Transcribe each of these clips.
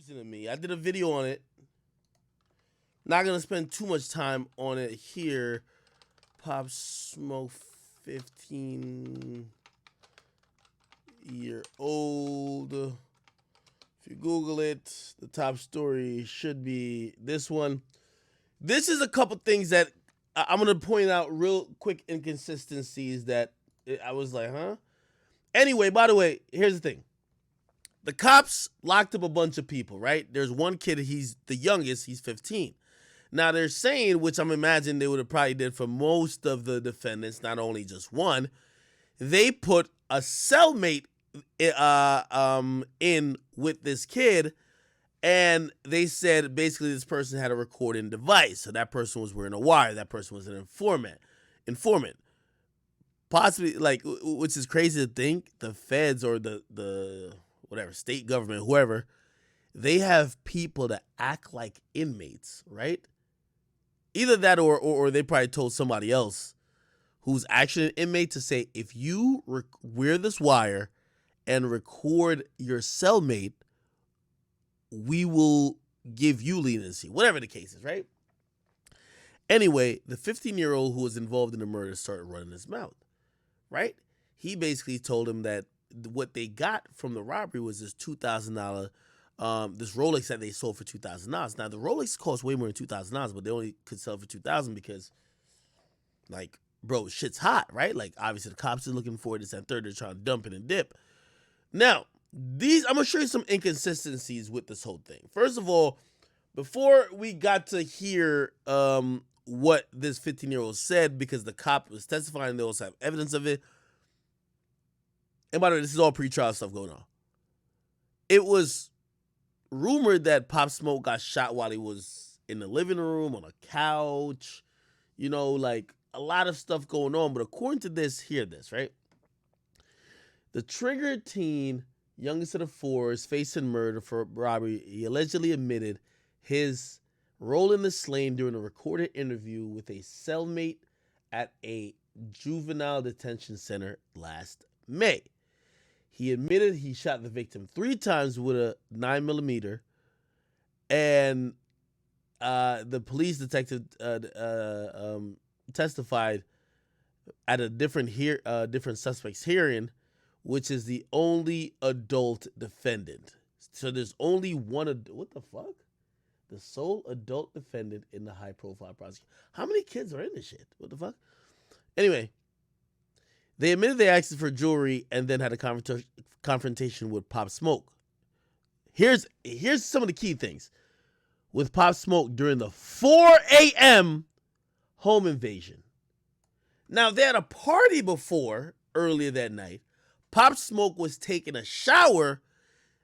To me. I did a video on it. Not gonna spend too much time on it here. Pop Smoke 15-year-old. If you Google it, the top story should be this one. This is a couple things that I'm gonna point out real quick inconsistencies that I was like, huh? Anyway, by the way, here's the thing. The cops locked up a bunch of people, right? There's one kid, he's the youngest, he's 15. Now they're saying, which I'm imagining they would have probably did for most of the defendants, not only just one, they put a cellmate in with this kid, and they said basically this person had a recording device. So that person was wearing a wire. That person was an informant. Possibly, like, which is crazy to think, the feds or the whatever, state government, whoever, they have people that act like inmates, right? Either that or they probably told somebody else who's actually an inmate to say, if you wear this wire and record your cellmate, we will give you leniency, whatever the case is, right? Anyway, the 15-year-old who was involved in the murder started running his mouth, right? He basically told him that what they got from the robbery was this $2,000, this Rolex that they sold for $2,000. Now, the Rolex cost way more than $2,000, but they only could sell it for $2,000 because, like, bro, shit's hot, right? Like, obviously, the cops are looking for this and third, they're trying to dump it and dip. Now, I'm going to show you some inconsistencies with this whole thing. First of all, before we got to hear what this 15-year-old said, because the cop was testifying, they also have evidence of it. And by the way, this is all pre-trial stuff going on. It was rumored that Pop Smoke got shot while he was in the living room, on a couch, like a lot of stuff going on. But according to this, hear this, right? The triggered teen, youngest of the four, is facing murder for robbery. He allegedly admitted his role in the slaying during a recorded interview with a cellmate at a juvenile detention center last May. He admitted he shot the victim 3 times with a 9mm, and the police detective testified at a different suspect's hearing, which is the only adult defendant. So there's only one. What the fuck? The sole adult defendant in the high-profile prosecution. How many kids are in this shit? What the fuck? Anyway, they admitted they asked for jewelry and then had a confrontation with Pop Smoke. Here's some of the key things with Pop Smoke during the 4 a.m. home invasion. Now, they had a party before, earlier that night. Pop Smoke was taking a shower.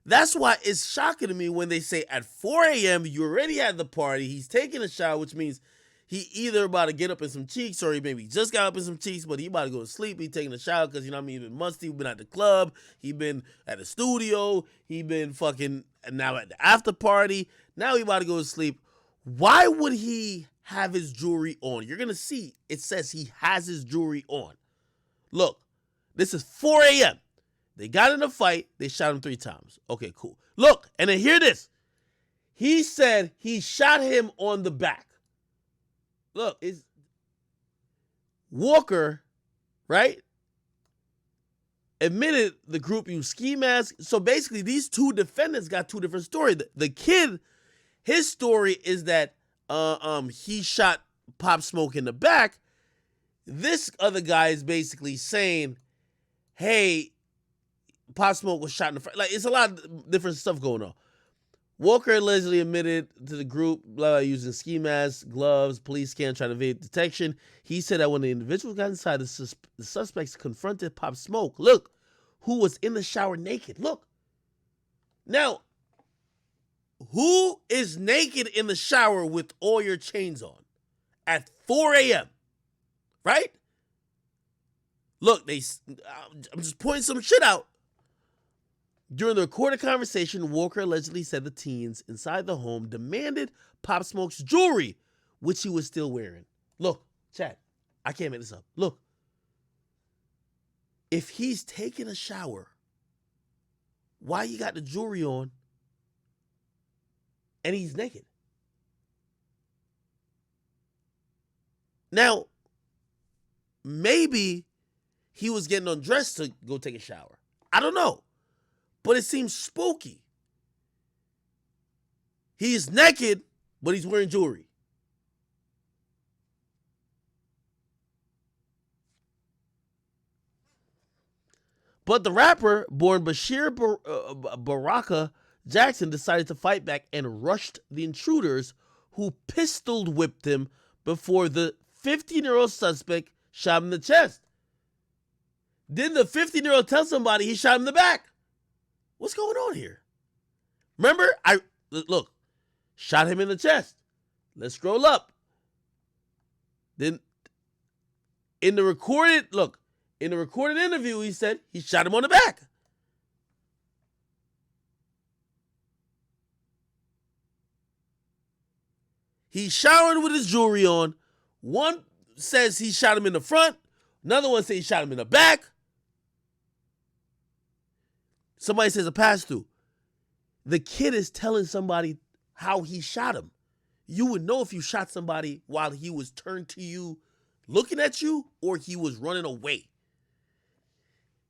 That's why it's shocking to me when they say at 4 a.m. you already had the party. He's taking a shower, which means he either about to get up in some cheeks or he maybe just got up in some cheeks, but he about to go to sleep. He taking a shower because, he been musty. He been at the club. He been at the studio. He been fucking now at the after party. Now he about to go to sleep. Why would he have his jewelry on? You're going to see it says he has his jewelry on. Look, this is 4 a.m. They got in a fight. They shot him 3 times. Okay, cool. Look, and then hear this. He said he shot him on the back. Look, it's Walker, right? Admitted the group used ski masks. So basically, these two defendants got 2 different stories. The kid, his story is that he shot Pop Smoke in the back. This other guy is basically saying, hey, Pop Smoke was shot in the front. Like, it's a lot of different stuff going on. Walker allegedly admitted to the group using ski masks, gloves, police scan, trying to evade detection. He said that when the individuals got inside, the suspects confronted Pop Smoke, look, who was in the shower naked. Look. Now, who is naked in the shower with all your chains on at 4 a.m.? Right? Look, I'm just pointing some shit out. During the recorded conversation, Walker allegedly said the teens inside the home demanded Pop Smoke's jewelry, which he was still wearing. Look, chat, I can't make this up. Look, if he's taking a shower, why you got the jewelry on and he's naked. Now, maybe he was getting undressed to go take a shower. I don't know. But it seems spooky. He's naked, but he's wearing jewelry. But the rapper, born Bashir Baraka Jackson, decided to fight back and rushed the intruders, who pistol whipped him before the 15-year-old suspect shot him in the chest. Then the 15-year-old tell somebody he shot him in the back. What's going on here? Remember, look, shot him in the chest. Let's scroll up. Then in the recorded interview, he said he shot him on the back. He showered with his jewelry on. One says he shot him in the front. Another one says he shot him in the back. Somebody says a pass-through. The kid is telling somebody how he shot him. You would know if you shot somebody while he was turned to you, looking at you, or he was running away.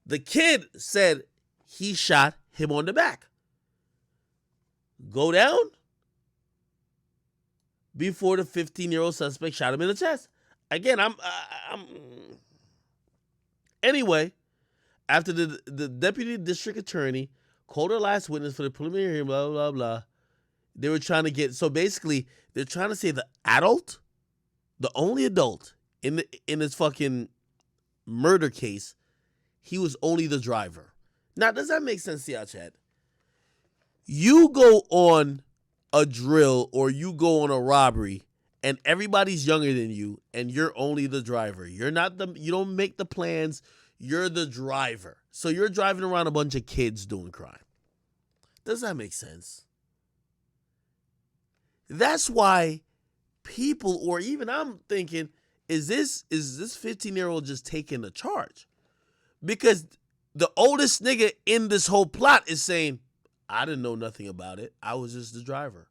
The kid said he shot him on the back. Go down before the 15-year-old suspect shot him in the chest. Again, Anyway, after the deputy district attorney called her last witness for the preliminary hearing, blah, blah, blah, they were trying to get, so basically, they're trying to say the adult, the only adult in this fucking murder case, he was only the driver. Now, does that make sense to y'all, Chad? You go on a drill or you go on a robbery and everybody's younger than you and you're only the driver. You don't make the plans. You're the driver. So you're driving around a bunch of kids doing crime. Does that make sense? That's why people, or even I'm thinking, is this 15-year-old just taking the charge? Because the oldest nigga in this whole plot is saying, I didn't know nothing about it. I was just the driver.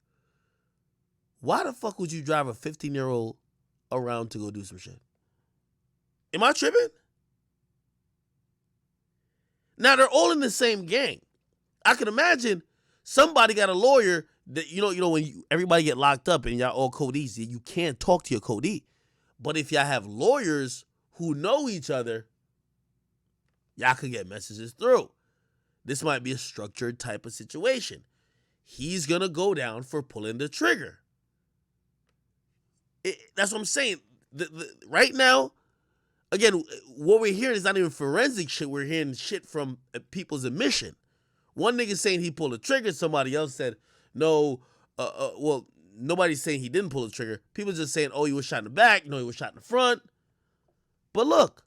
Why the fuck would you drive a 15-year-old around to go do some shit? Am I tripping? Now, they're all in the same gang. I can imagine somebody got a lawyer that, when everybody get locked up and y'all all codees, you can't talk to your codee. But if y'all have lawyers who know each other, y'all could get messages through. This might be a structured type of situation. He's going to go down for pulling the trigger. That's what I'm saying. Right now, again, what we're hearing is not even forensic shit. We're hearing shit from people's admission. One nigga saying he pulled the trigger. Somebody else said, no, well, nobody's saying he didn't pull the trigger. People just saying, oh, he was shot in the back. No, he was shot in the front. But look,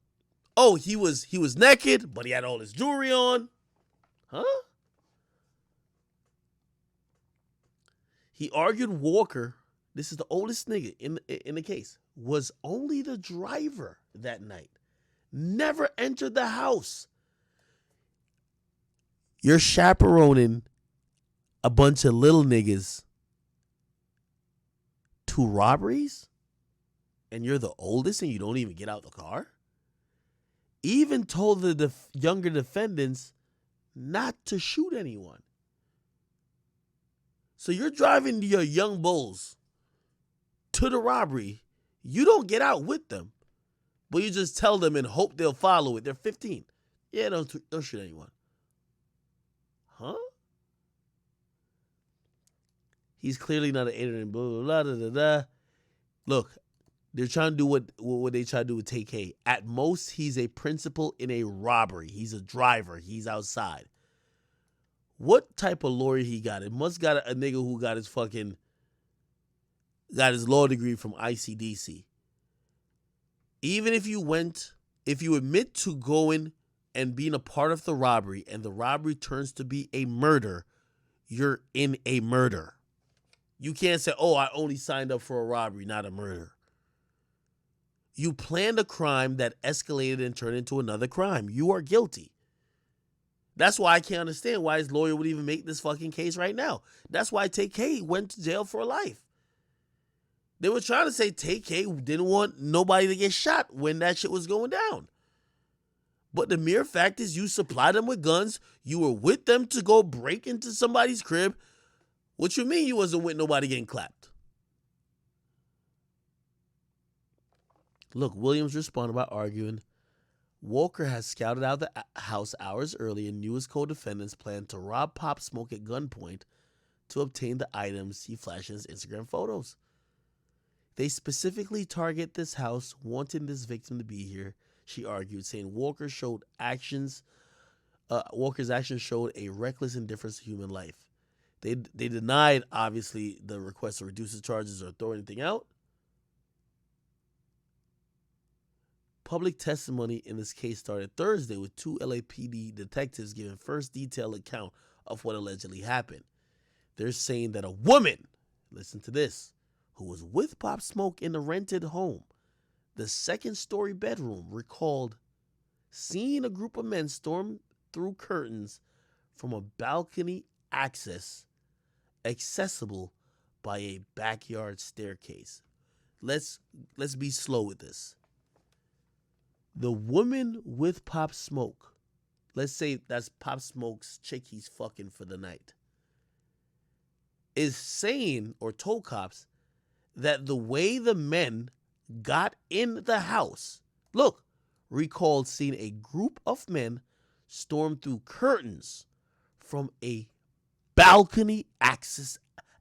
oh, he was naked, but he had all his jewelry on. Huh? He argued Walker, this is the oldest nigga in the case, was only the driver that night. Never entered the house. You're chaperoning a bunch of little niggas to robberies? And you're the oldest and you don't even get out the car? Even told the younger defendants not to shoot anyone. So you're driving your young bulls to the robbery. You don't get out with them, but you just tell them and hope they'll follow it. They're 15. Yeah, don't shoot anyone. Huh? He's clearly not an ignorant, blah, blah, blah, blah, blah. Look, they're trying to do what they try to do with TK. At most, he's a principal in a robbery. He's a driver. He's outside. What type of lawyer he got? It must got a nigga who got his law degree from ICDC. Even if you admit to going and being a part of the robbery and the robbery turns to be a murder, you're in a murder. You can't say, oh, I only signed up for a robbery, not a murder. You planned a crime that escalated and turned into another crime. You are guilty. That's why I can't understand why his lawyer would even make this fucking case right now. That's why Tay-K went to jail for life. They were trying to say Tay-K didn't want nobody to get shot when that shit was going down. But the mere fact is you supplied them with guns. You were with them to go break into somebody's crib. What you mean you wasn't with nobody getting clapped? Look, Williams responded by arguing, Walker has scouted out the house hours early and knew his co-defendants planned to rob Pop Smoke at gunpoint to obtain the items he flashed in his Instagram photos. They specifically target this house, wanting this victim to be here, she argued, saying Walker's actions showed a reckless indifference to human life. They denied, obviously, the request to reduce the charges or throw anything out. Public testimony in this case started Thursday with 2 LAPD detectives giving first detailed account of what allegedly happened. They're saying that a woman, listen to this, who was with Pop Smoke in the rented home, the second-story bedroom, recalled seeing a group of men storm through curtains from a balcony accessible by a backyard staircase. Let's be slow with this. The woman with Pop Smoke, let's say that's Pop Smoke's chick he's fucking for the night, is saying or told cops that the way the men got in the house, look, recalled seeing a group of men storm through curtains from a balcony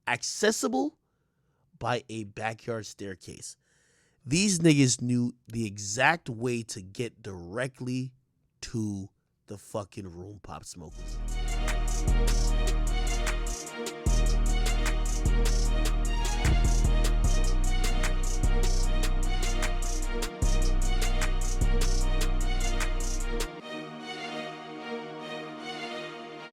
accessible by a backyard staircase. These niggas knew the exact way to get directly to the fucking room Pop Smoke was in.